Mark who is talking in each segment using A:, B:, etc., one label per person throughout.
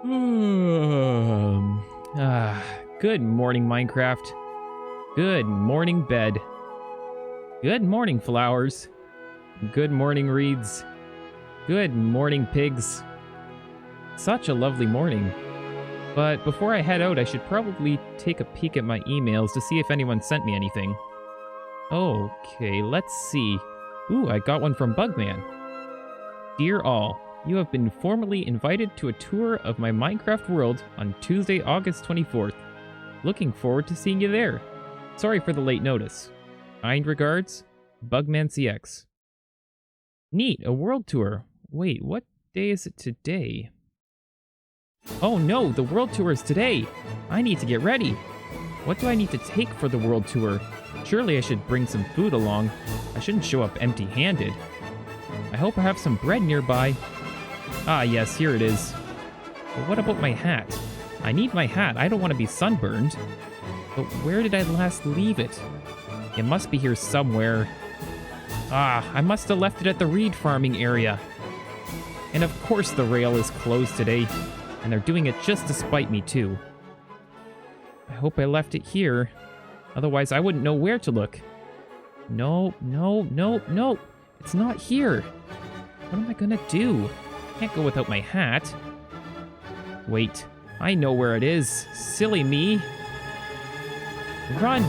A: Good morning, Minecraft. Good morning, bed. Good morning, flowers. Good morning, reeds. Good morning, pigs. Such a lovely morning. But before I head out, I should probably take a peek at my emails to see if anyone sent me anything. Okay, let's see. Ooh, I got one from Bugman. Dear all, you have been formally invited to a tour of my Minecraft world on Tuesday, August 24th. Looking forward to seeing you there. Sorry for the late notice. Kind regards, Bugmancx. Neat, a world tour. Wait, what day is it today? Oh no, the world tour is today. I need to get ready. What do I need to take for the world tour? Surely I should bring some food along. I shouldn't show up empty-handed. I hope I have some bread nearby. Ah yes, here it is. But what about my hat? I need my hat. I don't want to be sunburned. But where did I last leave it? It must be here somewhere. Ah, I must have left it at the reed farming area. And of course the rail is closed today. And they're doing it just to spite me too. I hope I left it here. Otherwise I wouldn't know where to look. No. It's not here. What am I gonna do? Can't go without my hat. Wait, I know where it is. Silly me. Run!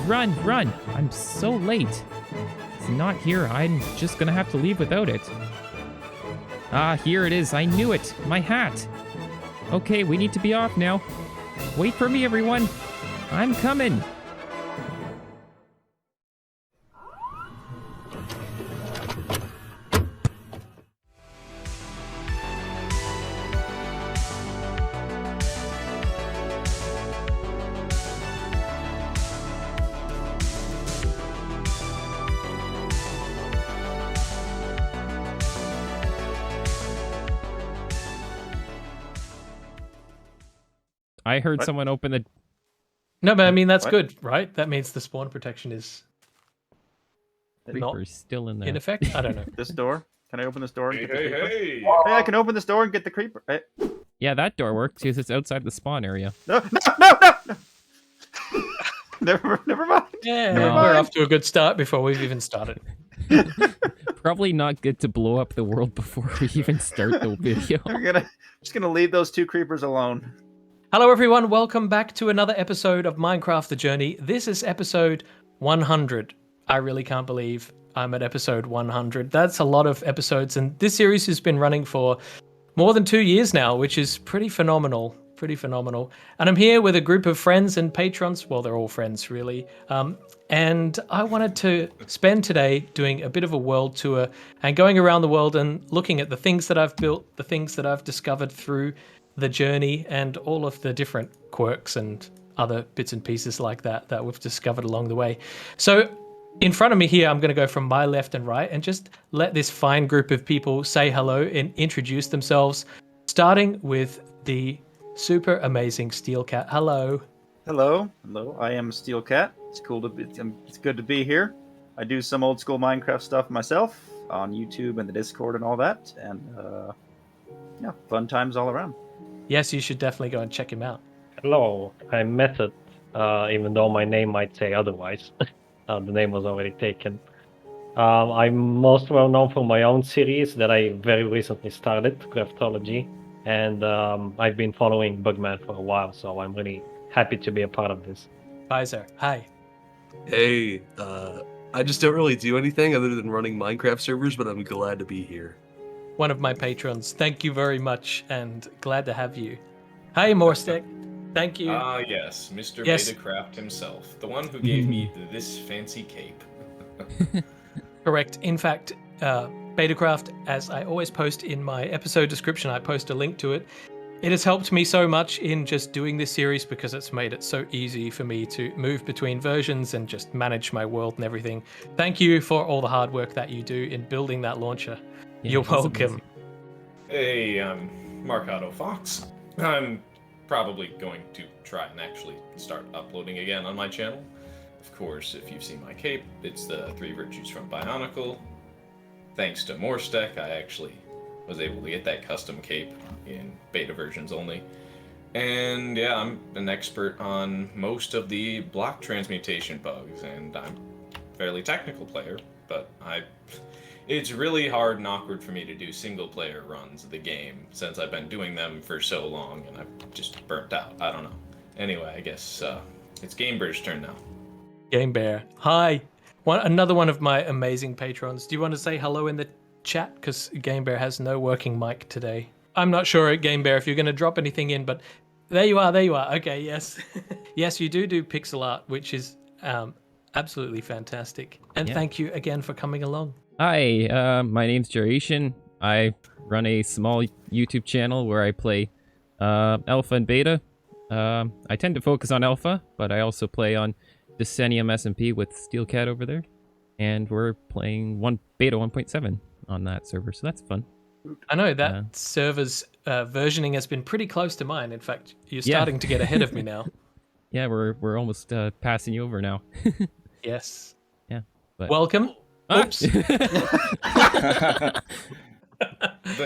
A: I'm so late. It's not here. I'm just gonna have to leave without it. Ah, here it is. I knew it. My hat. Okay, we need to be off now. Wait for me, everyone. I'm coming. I heard someone open the...
B: No, but I mean, that's good, right? That means the spawn protection is not
A: Creeper's still in there.
B: in effect. I don't know.
C: This door? Can I open this door and get the creeper?
D: Hey!
C: Hey, I can open this door and get the creeper. Hey.
A: Yeah, that door works because it's outside the spawn area.
C: No! Never mind.
B: Yeah,
A: No.
B: we're off to a good start before we've even started.
A: Probably not good to blow up the world before we even start the video.
C: Just gonna leave those two creepers alone.
B: Hello, everyone. Welcome back to another episode of Minecraft The Journey. This is episode 100. I really can't believe I'm at episode 100. That's a lot of episodes, and this series has been running for more than 2 years now, which is pretty phenomenal. And I'm here with a group of friends and patrons. Well, they're all friends, really. And I wanted to spend today doing a bit of a world tour and going around the world and looking at the things that I've built, the things that I've discovered through the journey, and all of the different quirks and other bits and pieces like that we've discovered along the way. So in front of me here, I'm going to go from my left and right and just let this fine group of people say hello and introduce themselves, starting with the super amazing Steel Cat. Hello.
C: Hello. I am Steel Cat. It's cool to be. It's good to be here. I do some old school Minecraft stuff myself on YouTube and the Discord and all that, and yeah, fun times all around.
B: Yes, you should definitely go and check him out.
E: Hello, I'm Method, even though my name might say otherwise. The name was already taken. I'm most well known for my own series that I very recently started, Craftology, and I've been following Bugman for a while, so I'm really happy to be a part of this.
B: Kaiser, hi.
D: Hey, I just don't really do anything other than running Minecraft servers, but I'm glad to be here.
B: One of my patrons. Thank you very much, and glad to have you. Hi, Morstick. Thank you.
F: Yes, Mr.
B: Yes.
F: Betacraft himself, the one who gave me this fancy cape.
B: Correct. In fact, Betacraft, as I always post in my episode description, I post a link to it. It has helped me so much in just doing this series because it's made it so easy for me to move between versions and just manage my world and everything. Thank you for all the hard work that you do in building that launcher.
A: Yeah,
B: You're
A: that's
B: welcome.
A: amazing.
F: Hey, I'm Marcado Fox. I'm probably going to try and actually start uploading again on my channel. Of course, if you've seen my cape, it's the 3 virtues from Bionicle. Thanks to Morstack, I actually was able to get that custom cape in beta versions only. And yeah, I'm an expert on most of the block transmutation bugs, and I'm a fairly technical player, but it's really hard and awkward for me to do single player runs of the game since I've been doing them for so long and I've just burnt out. I don't know. Anyway, I guess it's GameBear's turn now.
B: GameBear. Hi. Another one of my amazing patrons. Do you want to say hello in the chat? Because GameBear has no working mic today. I'm not sure, GameBear, if you're going to drop anything in, but there you are. Okay, yes. Yes, you do pixel art, which is absolutely fantastic. And thank you again for coming along.
A: Hi, my name's Jeratian. I run a small YouTube channel where I play Alpha and Beta. I tend to focus on Alpha, but I also play on Decennium SMP with Steelcat over there. And we're playing Beta 1.7 on that server, so that's fun.
B: I know that server's versioning has been pretty close to mine. In fact, you're starting to get ahead of me now.
A: Yeah, we're almost passing you over now.
B: Yes.
A: Yeah. But...
B: Welcome. Oops.
F: The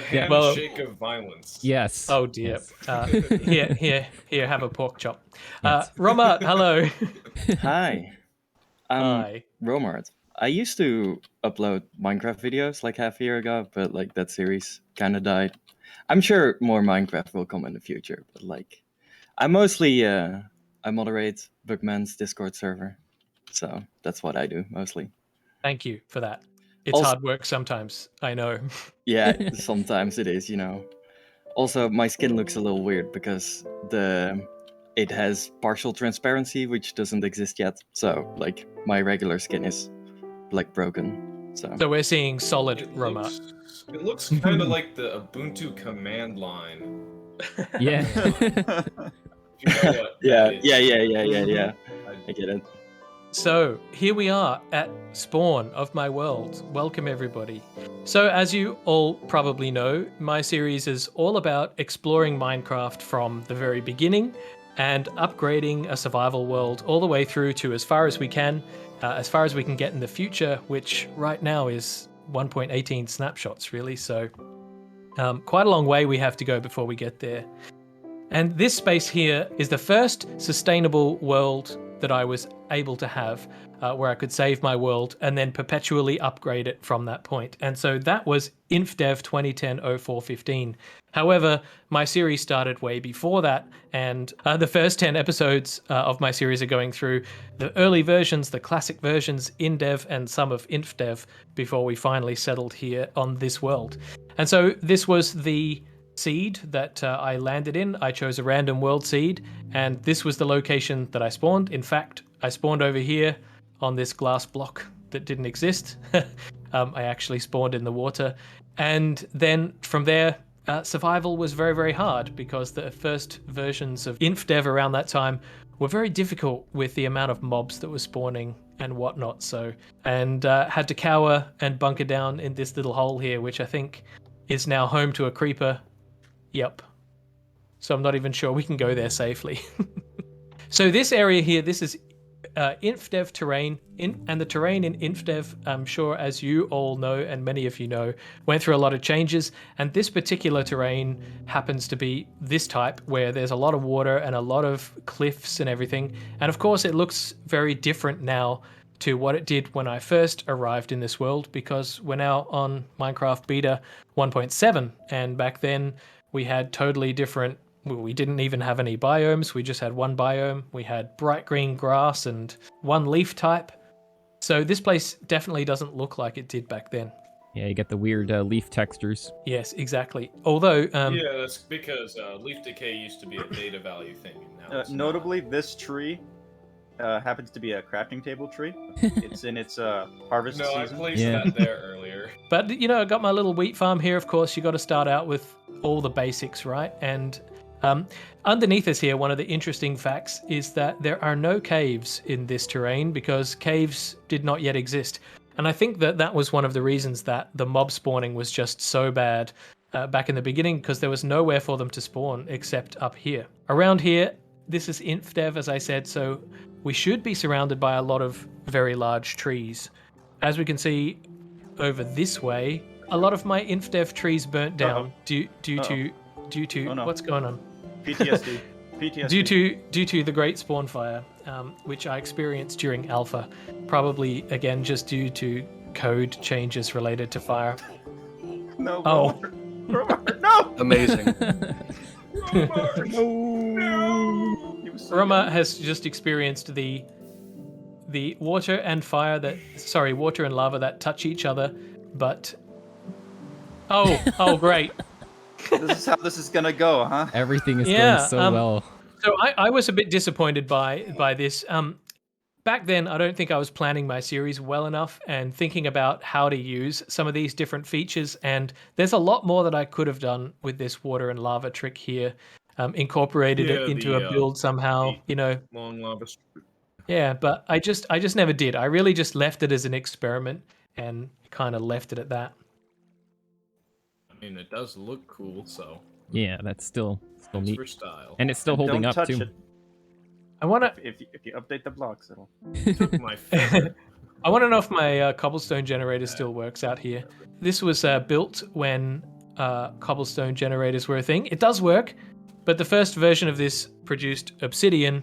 F: handshake of violence.
A: Yes.
B: Oh dear.
A: Yes.
B: Here, have a pork chop. Romart, hello.
G: Hi.
B: Hi.
G: Romart. I used to upload Minecraft videos like half a year ago, but like that series kind of died. I'm sure more Minecraft will come in the future, but like I mostly I moderate Bugman's Discord server. So that's what I do mostly.
B: Thank you for that. It's hard work sometimes, I know.
G: Yeah, sometimes it is, you know. Also, my skin looks a little weird because it has partial transparency, which doesn't exist yet. So, like, my regular skin is, like, broken. So
B: we're seeing solid Roma.
F: It looks kind of like the Ubuntu command line.
A: Yeah.
F: If you know what
G: yeah.
F: I
G: get it.
B: So here we are at spawn of my world. Welcome everybody. So as you all probably know, my series is all about exploring Minecraft from the very beginning and upgrading a survival world all the way through to as far as we can get in the future, which right now is 1.18 snapshots really. So quite a long way we have to go before we get there. And this space here is the first sustainable world that I was able to have where I could save my world and then perpetually upgrade it from that point. And so that was InfDev 2010-04-15. However, my series started way before that, and the first 10 episodes of my series are going through the early versions, the classic versions, InDev, and some of InfDev before we finally settled here on this world. And so this was the seed that I landed in. I chose a random world seed, and this was the location that I spawned. In fact, I spawned over here on this glass block that didn't exist. I actually spawned in the water, and then from there survival was very, very hard because the first versions of InfDev around that time were very difficult with the amount of mobs that were spawning and whatnot. So, and had to cower and bunker down in this little hole here, which I think is now home to a creeper. Yep. So I'm not even sure we can go there safely. So this area here, this is InfDev terrain, and the terrain in InfDev, I'm sure as you all know, and many of you know, went through a lot of changes, and this particular terrain happens to be this type where there's a lot of water and a lot of cliffs and everything, and of course it looks very different now to what it did when I first arrived in this world, because we're now on Minecraft Beta 1.7, and back then we had totally different, we didn't even have any biomes, we just had one biome. We had bright green grass and one leaf type. So this place definitely doesn't look like it did back then.
A: Yeah, you get the weird leaf textures.
B: Yes, exactly. Although...
F: yeah, that's because leaf decay used to be a data value thing. And now it's
C: notably, this tree happens to be a crafting table tree. It's in its harvest season.
F: No, I placed that there earlier.
B: But, you know, I got my little wheat farm here. Of course, you got to start out with all the basics, right? And underneath us here, one of the interesting facts is that there are no caves in this terrain because caves did not yet exist. And I think that that was one of the reasons that the mob spawning was just so bad back in the beginning, because there was nowhere for them to spawn except up here. Around here, this is InfDev, as I said, so we should be surrounded by a lot of very large trees. As we can see over this way, a lot of my InfDev trees burnt down due to
C: Oh, no.
B: what's going on?
C: PTSD. PTSD.
B: due to the Great Spawn Fire, which I experienced during Alpha, probably again just due to code changes related to fire.
C: No.
B: Oh.
C: Romar, no.
D: Amazing.
C: He was so
B: Roma
C: young.
B: has just experienced the water and water and lava that touch each other, but oh great.
C: This is how this is gonna go, huh?
A: Everything is
B: Yeah,
A: going so well.
B: So I was a bit disappointed by this. Back then, I don't think I was planning my series well enough and thinking about how to use some of these different features. And there's a lot more that I could have done with this water and lava trick here, incorporated it
F: Yeah,
B: into a build somehow.
F: Long lava strip.
B: Yeah, but I just never did. I really just left it as an experiment and kind of left it at that.
F: I mean, it does look cool, so
A: Yeah, that's still
F: it's
A: neat.
F: for style.
A: And it's still holding
C: Don't
A: up
C: touch
A: too.
C: it.
B: I want to.
C: If you update the blocks, it'll.
F: Took my favorite.
B: I want to know if my cobblestone generator still works out here. This was built when cobblestone generators were a thing. It does work, but the first version of this produced obsidian,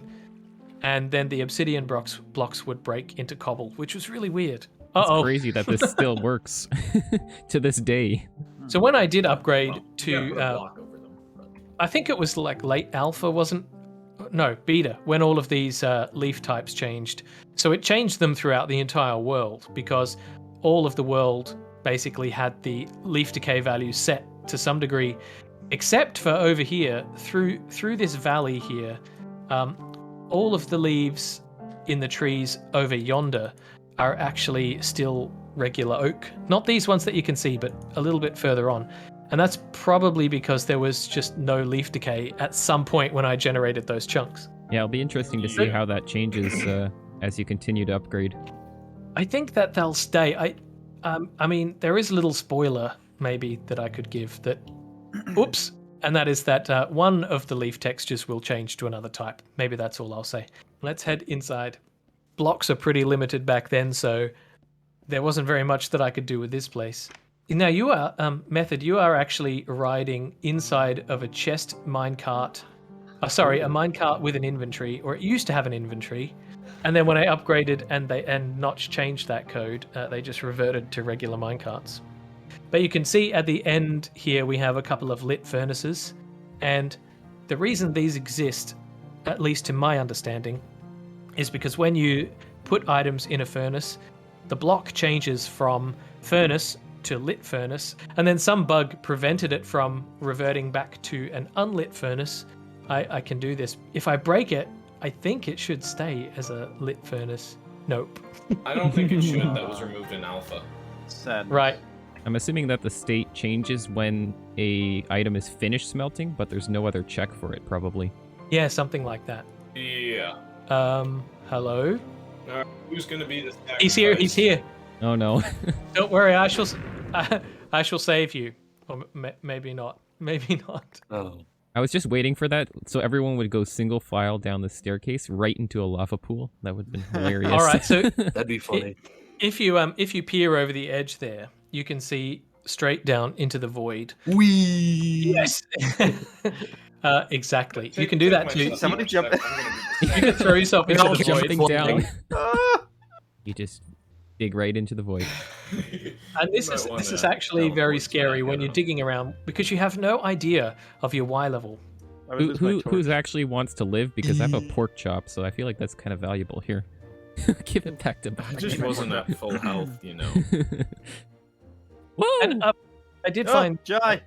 B: and then the obsidian blocks would break into cobble, which was really weird.
A: It's crazy that this still works to this day.
B: So when I did upgrade
F: You gotta
B: to,
F: put a block over them. But
B: I think it was like late alpha, wasn't? No, beta, when all of these leaf types changed. So it changed them throughout the entire world because all of the world basically had the leaf decay values set to some degree, except for over here, through this valley here, all of the leaves in the trees over yonder are actually still regular oak. Not these ones that you can see, but a little bit further on. And that's probably because there was just no leaf decay at some point when I generated those chunks.
A: Yeah, it'll be interesting to see how that changes as you continue to upgrade.
B: I think that they'll stay. I mean, there is a little spoiler maybe that I could give that. Oops. And that is that one of the leaf textures will change to another type. Maybe that's all I'll say. Let's head inside. Blocks are pretty limited back then, so there wasn't very much that I could do with this place. Now you are, Method, you are actually riding inside of a chest minecart. A minecart with an inventory, or it used to have an inventory. And then when I upgraded and Notch changed that code, they just reverted to regular minecarts. But you can see at the end here we have a couple of lit furnaces. And the reason these exist, at least to my understanding, is because when you put items in a furnace, the block changes from furnace to lit furnace, and then some bug prevented it from reverting back to an unlit furnace. I can do this. If I break it, I think it should stay as a lit furnace. Nope.
F: I don't think it should. That was removed in alpha.
C: Sad.
B: Right.
A: I'm assuming that the state changes when a item is finished smelting, but there's no other check for it, probably.
B: Yeah, something like that.
F: Yeah.
B: Hello?
F: Who's gonna be the sacrifice?
B: He's here. He's here.
A: Oh no.
B: Don't worry. I shall save you. Or maybe not. Maybe not.
D: Oh.
A: I was just waiting for that, so everyone would go single file down the staircase right into a lava pool. That would have been hilarious.
B: All right. So
D: That'd be funny.
B: if you peer over the edge there, you can see straight down into the void.
D: Wee.
B: Yes. Exactly. You can do that too.
C: Somebody jump.
B: You can throw yourself into
A: All
B: the void.
A: jumping down.
C: Ah!
A: You just dig right into the void.
B: And this is actually very scary when you're digging around because you have no idea of your Y level.
C: I would lose my
A: Who's
C: torch.
A: actually wants to live? Because I have a pork chop, so I feel like that's kind of valuable here. Give it back to
F: I just wasn't at full health, you know.
A: Whoa!
B: And I did
C: Oh,
B: find
C: Jai!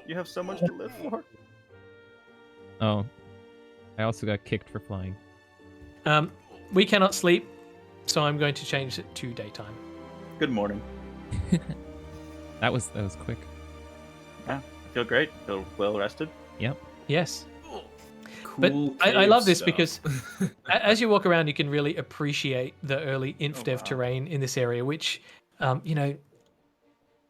C: You have so much to live for.
A: Oh, I also got kicked for flying.
B: we cannot sleep, so I'm going to change it to daytime.
C: Good morning.
A: That was quick.
C: Yeah, feel great. Feel well rested.
B: Yes.
F: Cool
B: But I love this
F: stuff.
B: because as you walk around, you can really appreciate the early InfDev terrain in this area, which,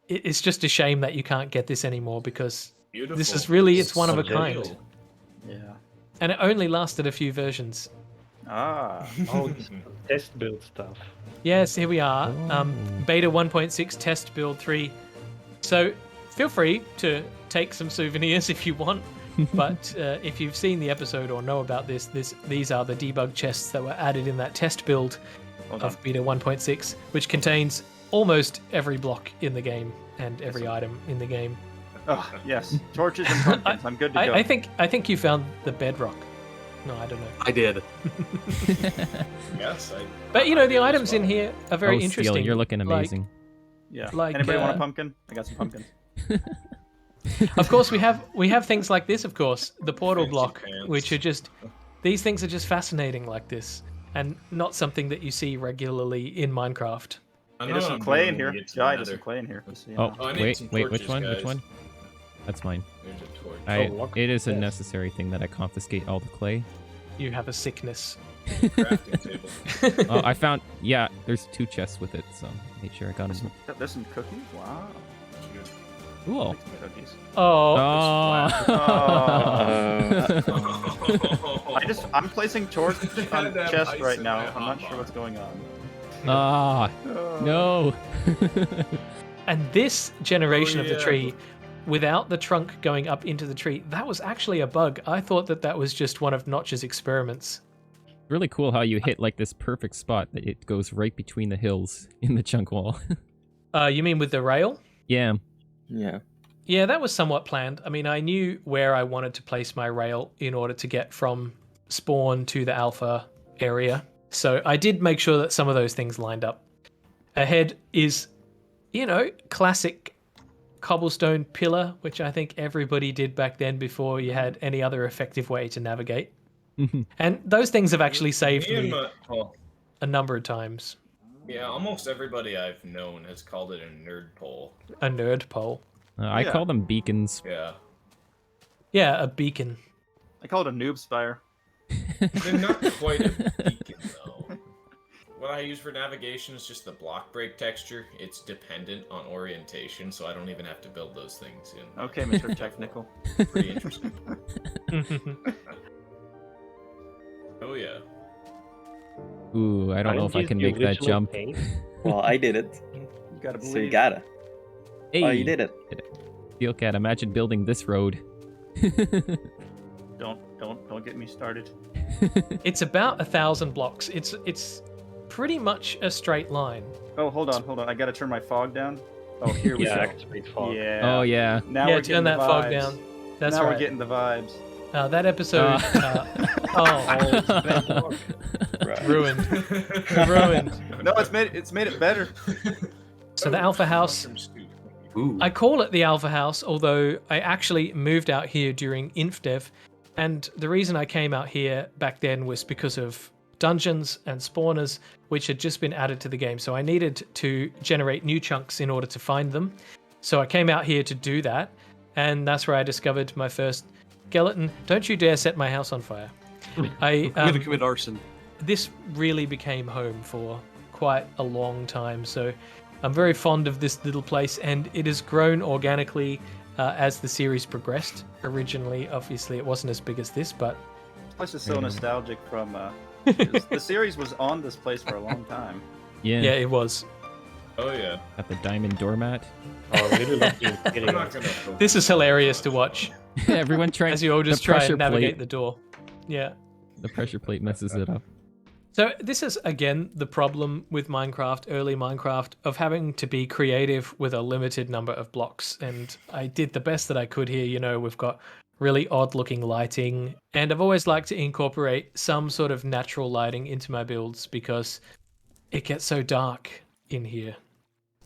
B: it's just a shame that you can't get this anymore because
F: Beautiful.
B: this is really, it's one of a
F: Surreal.
B: kind.
C: Yeah.
B: And it only lasted a few versions.
C: Ah.
E: Oh, test build stuff.
B: Yes, here we are.
A: Oh.
B: Beta 1.6 test build 3. So feel free to take some souvenirs if you want. But if you've seen the episode or know about these are the debug chests that were added in that test build of beta 1.6, which contains almost every block in the game and every item in the game.
C: Oh, yes. Torches and pumpkins. I'm good to go.
B: I think you found the bedrock. No, I don't know.
D: I did.
F: Yes.
B: But you know, the items in here are very
A: Steel,
B: interesting.
A: you're looking amazing.
C: Yeah.
B: like,
C: Anybody want a pumpkin? I got some pumpkins.
B: Of course, we have things like this. Of course, the portal
F: Fancy
B: block,
F: pants.
B: which are just these things are just fascinating like this, and not something that you see regularly in Minecraft.
C: Hey, there's some clay in here. Jai, there's some clay in here. Just so you know.
A: Oh,
F: I need some
A: wait, which
F: torches,
A: one? Which
F: guys.
A: one? That's mine.
F: There's a torch.
A: It is a
E: Yes.
A: necessary thing that I confiscate all the clay.
B: You have a sickness.
F: Crafting table.
A: Oh, I found. Yeah, there's 2 chests with it, so make sure I got them.
C: There's some cookies. Wow.
A: Cool.
C: Cookies.
B: Oh,
C: I'm placing torch
F: They
C: on
F: had to have
C: chest
F: ice
C: right
F: in
C: now.
F: my
C: I'm not
F: hot
C: sure what's going on.
A: Ah, no.
B: and this generation
F: Oh,
B: of the
F: yeah.
B: tree, without the trunk going up into the tree, that was actually a bug. I thought that was just one of Notch's experiments.
A: Really cool how you hit like this perfect spot that it goes right between the hills in the chunk wall.
B: You mean with the rail?
A: Yeah.
G: Yeah.
B: Yeah, that was somewhat planned. I mean, I knew where I wanted to place my rail in order to get from spawn to the alpha area. So I did make sure that some of those things lined up. Ahead is, you know, classic Cobblestone Pillar, which I think everybody did back then before you had any other effective way to navigate. And those things have actually saved me a number of times.
F: Yeah, almost everybody I've known has called it a nerd pole.
B: A nerd pole.
A: I
C: Yeah.
A: call them beacons.
F: Yeah.
B: Yeah, a beacon.
C: I call it a noob spire.
F: They're not quite a beacon, though. What I use for navigation is just the block break texture. It's dependent on orientation, so I don't even have to build those things in.
C: Okay, Mr. Technical.
F: Pretty interesting. Oh, yeah.
A: Ooh, I don't know if I can make that jump.
G: Well, I did it.
C: You gotta
G: So
C: believe.
G: you gotta.
A: Hey,
G: Oh, you did it.
A: Steel Cat, imagine building this road.
C: Don't get me started.
B: It's about 1,000 blocks. It's pretty much a straight line.
C: Oh, hold on. I gotta turn my fog down. Oh, here we
E: Yeah,
C: go.
E: activate fog.
C: Yeah.
A: Oh, yeah.
C: Now
B: Yeah,
C: we're
B: turn
C: getting
B: that
C: the
B: fog
C: vibes.
B: down. That's
C: now
B: right.
C: we're getting the vibes.
B: That episode.
G: Right.
B: Ruined.
C: No, it's made it better.
B: So the Alpha House.
D: Ooh.
B: I call it the Alpha House, although I actually moved out here during InfDev, and the reason I came out here back then was because of dungeons and spawners, which had just been added to the game. So I needed to generate new chunks in order to find them. So I came out here to do that, and that's where I discovered my first skeleton. Don't you dare set my house on fire.
D: I'm gonna commit arson.
B: This really became home for quite a long time. So I'm very fond of this little place, and it has grown organically as the series progressed. Originally, obviously, it wasn't as big as this, but
C: This place is so nostalgic from. The series was on this place for a long time.
A: Yeah.
B: yeah, it was.
F: Oh, yeah.
A: Got the diamond doormat.
E: Oh, I really love the
F: I'm
E: interior.
F: not gonna.
B: This is hilarious to watch
A: Everyone tries.
B: as you all just
A: the
B: try
A: pressure
B: and navigate
A: plate.
B: the door. Yeah.
A: The pressure plate messes it up.
B: So this is, again, the problem with Minecraft, early Minecraft, of having to be creative with a limited number of blocks. And I did the best that I could here. You know, we've got really odd-looking lighting. And I've always liked to incorporate some sort of natural lighting into my builds because it gets so dark in here.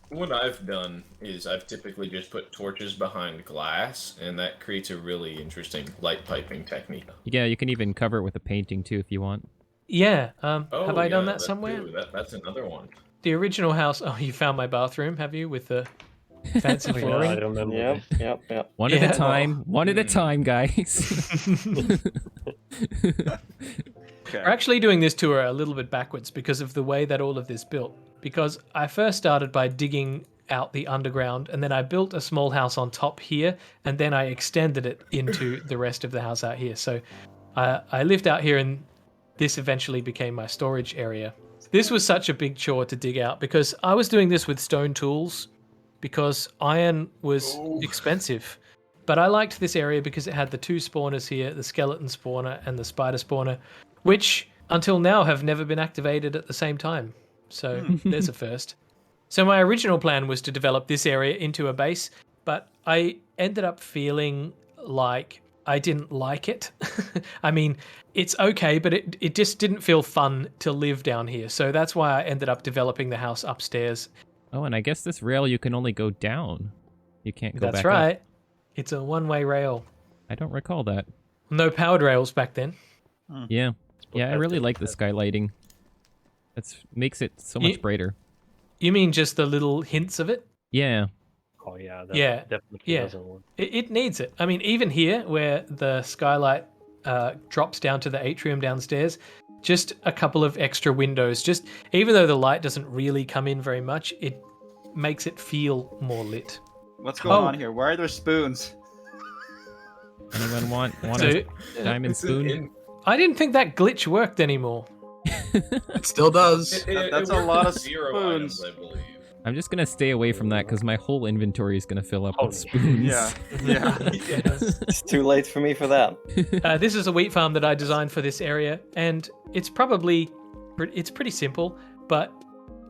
F: What I've done is I've typically just put torches behind glass, and that creates a really interesting light piping technique.
A: Yeah, you can even cover it with a painting too if you want.
B: Yeah.
F: Oh,
B: Have I done
F: yeah,
B: that somewhere?
F: too. That's another one.
B: The original house. Oh, you found my bathroom, have you? With the fancy
E: Yeah, I
B: flooring?
E: remember.
G: Yep.
A: One at
B: Yeah.
A: a time. One at a time, guys.
C: Okay.
B: We're actually doing this tour a little bit backwards because of the way that all of this built. Because I first started by digging out the underground, and then I built a small house on top here, and then I extended it into the rest of the house out here. So I lived out here, and this eventually became my storage area. This was such a big chore to dig out because I was doing this with stone tools because iron was expensive. But I liked this area because it had the 2 spawners here, the skeleton spawner and the spider spawner, which until now have never been activated at the same time. So there's a first. So my original plan was to develop this area into a base, but I ended up feeling like I didn't like it. I mean, it's okay, but it just didn't feel fun to live down here. So that's why I ended up developing the house upstairs.
A: Oh, and I guess this rail you can only go down. You can't go back
B: That's
A: up.
B: right. It's a one-way rail.
A: I don't recall that.
B: No powered rails back then.
A: Yeah. Yeah, I really like the skylighting. That makes it so much brighter.
B: You mean just the little hints of it?
A: Yeah.
E: Oh yeah, that
B: Yeah,
E: definitely
B: yeah.
E: doesn't work.
B: It needs it. I mean, even here, where the skylight drops down to the atrium downstairs, just a couple of extra windows. Just even though the light doesn't really come in very much, it makes it feel more lit.
C: What's going on here? Why are there spoons?
A: Anyone want
B: So,
A: a diamond
F: It's
A: spoon?
B: I didn't think that glitch worked anymore.
D: It still does.
C: That's a
F: worked
C: lot
F: with
C: of
F: 0
C: spoons.
F: items, I believe.
A: I'm just gonna stay away from that because my whole inventory is gonna fill up with
E: Holy
A: spoons.
C: Yeah.
G: It's too late for me for that.
B: This is a wheat farm that I designed for this area, and it's pretty simple, but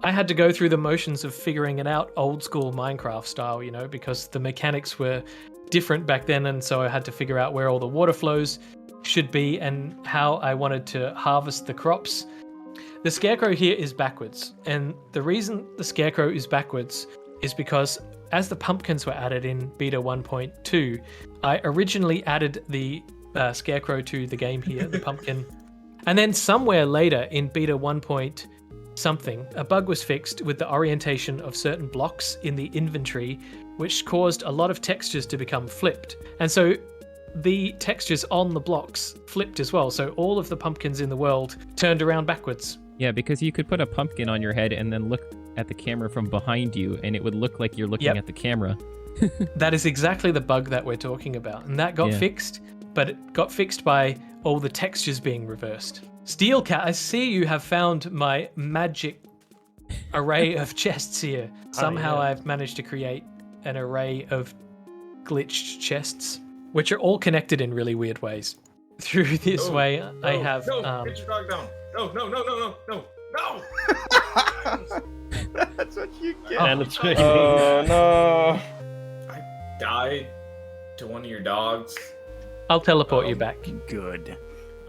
B: I had to go through the motions of figuring it out old school Minecraft style, because the mechanics were different back then, and so I had to figure out where all the water flows should be and how I wanted to harvest the crops. The Scarecrow here is backwards, and the reason the Scarecrow is backwards is because as the pumpkins were added in beta 1.2, I originally added the Scarecrow to the game here, the pumpkin, and then somewhere later in beta 1. Something, a bug was fixed with the orientation of certain blocks in the inventory, which caused a lot of textures to become flipped. And so the textures on the blocks flipped as well, so all of the pumpkins in the world turned around backwards.
A: Yeah, because you could put a pumpkin on your head and then look at the camera from behind you, and it would look like you're looking at the camera.
B: That is exactly the bug that we're talking about, and that got fixed, but it got fixed by all the textures being reversed. Steelcat, I see you have found my magic array of chests here. Somehow I've managed to create an array of glitched chests, which are all connected in really weird ways. Through this way, I have...
F: No, get your dog down. No.
C: That's what you get.
E: And it's
G: Oh no!
F: I died to one of your dogs.
B: I'll teleport you back.
C: Good.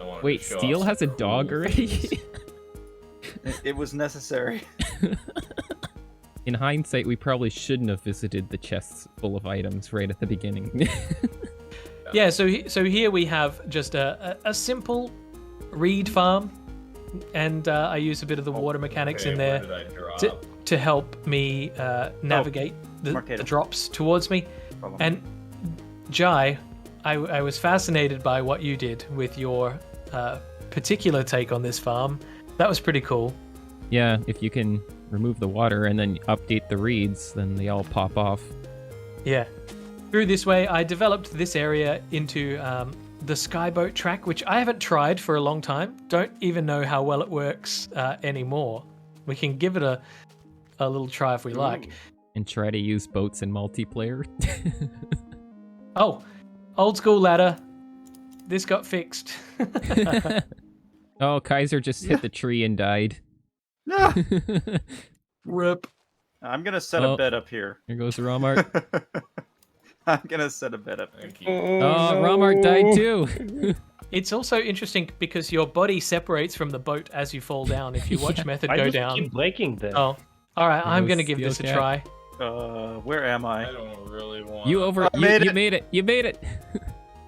F: I wanted
A: Wait,
F: to show
A: Steel
F: off
A: has a
F: some
A: dog
F: cool
A: already?
F: things.
C: It was necessary.
A: In hindsight, we probably shouldn't have visited the chests full of items right at the beginning.
B: Yeah, so here we have just a simple reed farm, and I use a bit of the water mechanics
F: Okay,
B: in
F: where
B: there
F: did I drop?
B: to help me navigate the
C: Marketo.
B: drops towards me.
C: Problem.
B: And Jai, I was fascinated by what you did with your particular take on this farm. That was pretty cool.
A: Yeah, if you can remove the water and then update the reeds, then they all pop off.
B: Yeah. Through this way, I developed this area into the skyboat track, which I haven't tried for a long time. Don't even know how well it works anymore. We can give it a little try if we like.
A: And try to use boats in multiplayer.
B: Oh, old school ladder. This got fixed.
A: Oh, Kaiser just hit the tree and died.
C: No.
B: Rip.
C: I'm gonna set
A: Oh.
C: a bed up here.
A: Here goes Romart.
C: I'm gonna set a bed up here.
F: Thank you.
A: Oh, Romart died too.
B: It's also interesting because your body separates from the boat as you fall down. If you watch Method
E: I
B: go
E: just
B: down.
E: keep breaking them.
B: Oh, all right. I'm
A: goes
B: gonna give this a
A: Steelcat.
B: try.
C: Where am
F: I
C: I?
F: don't really want.
A: You
C: made it.
A: made it. You made it.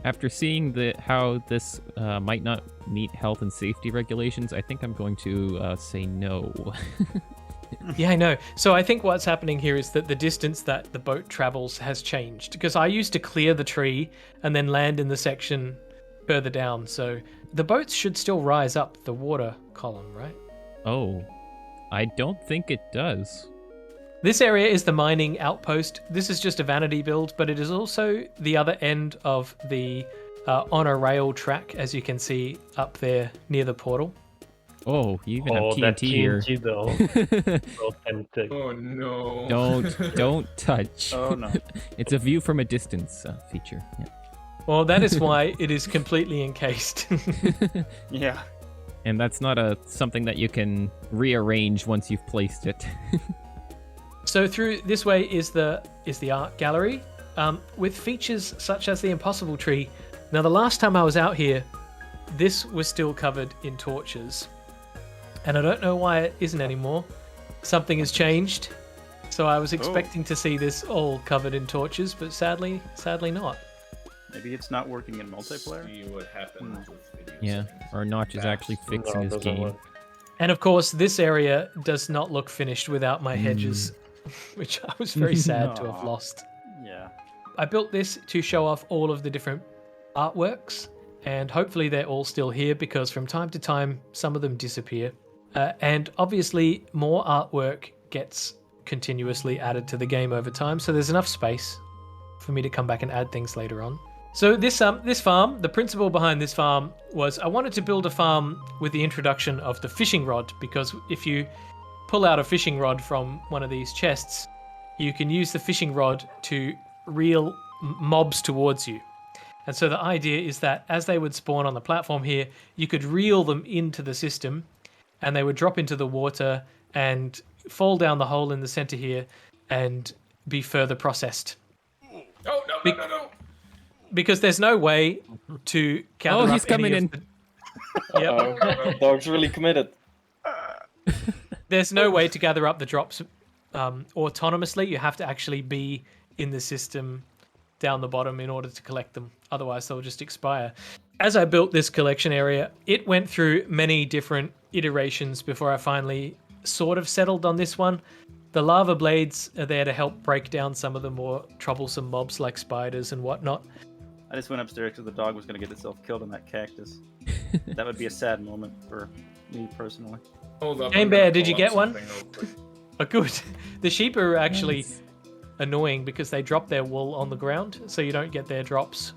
A: After seeing how this might not meet health and safety regulations, I think I'm going to say no.
B: Yeah, I know. So I think what's happening here is that the distance that the boat travels has changed, because I used to clear the tree and then land in the section further down. So the boats should still rise up the water column, right?
A: Oh, I don't think it does.
B: This area is the mining outpost. This is just a vanity build, but it is also the other end of the on a rail track, as you can see up there near the portal.
A: Oh, you even have
E: that
A: TNT here.
E: TNT though. So tempting.
F: Oh no.
A: Don't touch.
C: Oh no.
A: It's a view from a distance feature. Yeah.
B: Well, that is why it is completely encased.
C: Yeah.
A: And that's not something that you can rearrange once you've placed it.
B: So through this way is the art gallery, with features such as the impossible tree. Now, the last time I was out here, this was still covered in torches, and I don't know why it isn't anymore. Something has changed, so I was expecting to see this all covered in torches, but sadly not.
C: Maybe it's not working in multiplayer.
F: See what happens with video
A: Yeah,
F: settings.
A: or Notch is actually fixing
E: No, it
A: his
E: doesn't
A: game.
E: work.
B: And of course, this area does not look finished without my hedges, which I was very sad to have
C: Aw.
B: lost.
C: Yeah.
B: I built this to show off all of the different artworks, and hopefully they're all still here because from time to time some of them disappear. And obviously more artwork gets continuously added to the game over time, so there's enough space for me to come back and add things later on. So this farm, the principle behind this farm was I wanted to build a farm with the introduction of the fishing rod, because if you pull out a fishing rod from one of these chests, you can use the fishing rod to reel mobs towards you. And so the idea is that as they would spawn on the platform here, you could reel them into the system and they would drop into the water and fall down the hole in the center here and be further processed.
F: Oh, no.
B: Because there's no way to gather up
A: he's coming
B: any
A: in.
B: of the... Yep.
G: Dog's really committed.
B: There's no way to gather up the drops autonomously. You have to actually be in the system down the bottom in order to collect them. Otherwise, they'll just expire. As I built this collection area, it went through many different iterations before I finally sort of settled on this one. The lava blades are there to help break down some of the more troublesome mobs like spiders and whatnot.
C: I just went upstairs because the dog was going to get itself killed in that cactus. That would be a sad moment for me personally.
F: Hold up.
B: GameBear,
F: I'm gonna
B: did
F: pull
B: you
F: up
B: get one?
F: something real quick.
B: Oh, good. The sheep are actually
A: Nice.
B: annoying because they drop their wool on the ground, so you don't get their drops.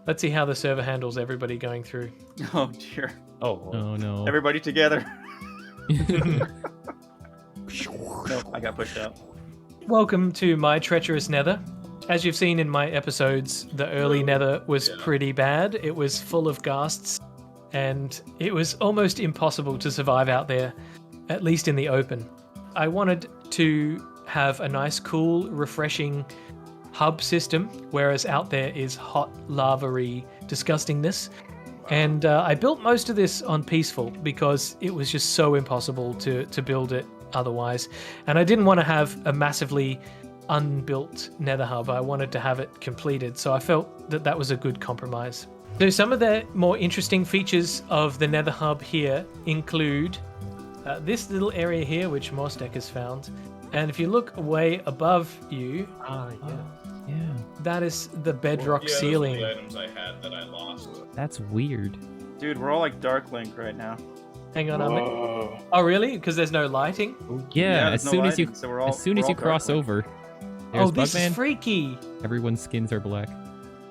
B: Let's see how the server handles everybody going through.
C: Oh dear.
E: Oh,
A: Oh no.
C: Everybody together. Nope, I got pushed out.
B: Welcome to my Treacherous Nether. As you've seen in my episodes, the early Nether was pretty bad. It was full of ghasts, and it was almost impossible to survive out there, at least in the open. I wanted to have a nice, cool, refreshing hub system, whereas out there is hot, lava-y disgustingness. And I built most of this on peaceful because it was just so impossible to build it otherwise. And I didn't want to have a massively unbuilt nether hub. I wanted to have it completed, so I felt that that was a good compromise. So some of the more interesting features of the nether hub here include this little area here, which Mostek has found. And if you look way above you,
A: Yeah.
B: that is the bedrock
F: Yeah, those were
B: ceiling.
F: the items I had that I lost.
A: That's weird.
C: Dude, we're all like Dark Link right now.
B: Hang on, oh really? Because there's no lighting?
A: Yeah,
C: there's
A: as
C: no
A: soon as
C: lighting, so we're all-
A: as soon
C: we're
A: as
C: all
A: you cross
C: Dark Link.
A: over, there's
B: Oh, this
A: Bugman.
B: is freaky.
A: Everyone's skins are black.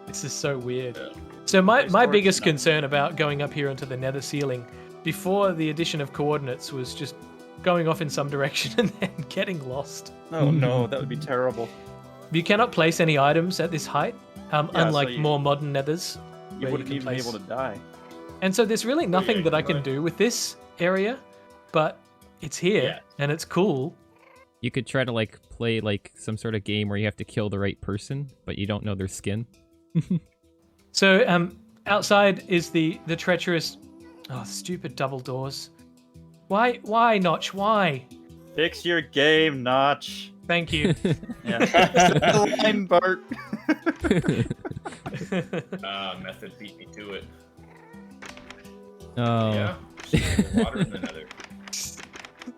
B: This is so weird.
F: Yeah.
B: So my
C: There's
B: biggest
C: torch, no.
B: concern about going up here onto the nether ceiling before the addition of coordinates was just going off in some direction and then getting lost.
C: Oh no, that would be terrible.
B: You cannot place any items at this height, unlike
C: so you-
B: more modern nethers.
C: You
B: where
C: wouldn't
B: can
C: even be
B: place-
C: able to die.
B: And so there's really nothing
F: yeah,
B: that I
F: you
B: can
F: might.
B: do with this area, but it's here
F: Yeah.
B: and it's cool.
A: You could try to like play like some sort of game where you have to kill the right person, but you don't know their skin.
B: So outside is the treacherous, stupid double doors. Why Notch? Why?
C: Fix your game, Notch.
B: Thank you.
C: Yeah. The line, Bart.
F: Method beat me to it.
A: Oh.
F: Yeah. Just water in the nether.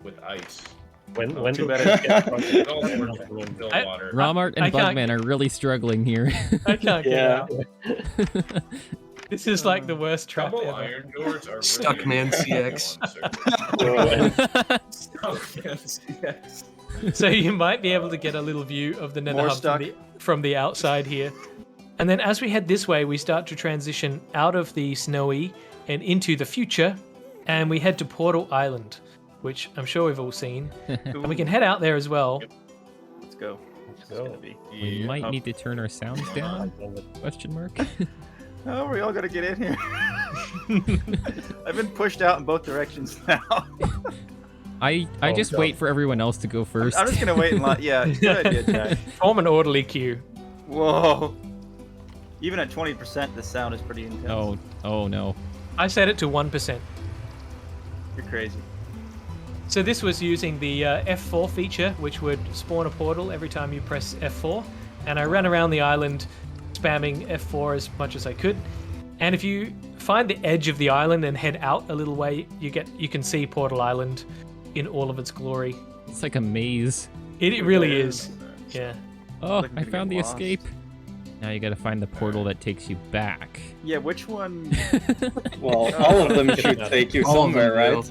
F: With ice.
E: when
C: too
E: do
C: bad
E: we get
F: It all works with fill
B: I-
F: water.
A: Romart and
B: I can't-
A: Bugman are really struggling here.
B: I can't get
G: Yeah.
B: out. This is like the worst trap
F: Double
B: ever.
F: iron doors are really
D: Stuckman
F: important
D: CX.
F: on servers. Stuckman CX.
B: So you might be able to get a little view of the nether
C: More
B: hub
C: stuck.
B: from the outside here. And then as we head this way, we start to transition out of the snowy and into the future, and we head to Porto Island, which I'm sure we've all seen. And we can head out there as well.
C: Let's go.
E: Let's
C: It's gonna
E: go.
C: be.
A: We might need to turn our sounds down? Question mark.
C: Oh, we all gotta get in here. I've been pushed out in both directions now.
A: I
E: Oh,
A: just
E: God.
A: wait for everyone else to go first.
C: I'm just gonna wait in line. Yeah, good idea, Jack.
B: Form an orderly queue.
C: Whoa. Even at 20%, the sound is pretty intense.
A: Oh no.
B: I set it to 1%.
C: You're crazy.
B: So this was using the F4 feature, which would spawn a portal every time you press F4. And I ran around the island spamming F4 as much as I could. And if you find the edge of the island and head out a little way, you can see Portal Island in all of its glory.
A: It's like a maze.
B: It really is. Yeah.
A: Oh,
C: Like
A: I
C: to
A: found
C: get
A: the
C: lost.
A: escape. Now you gotta find the portal that takes you back.
C: Yeah, which one?
G: Well, all of them should take you
D: All of them
G: somewhere, right?
D: will.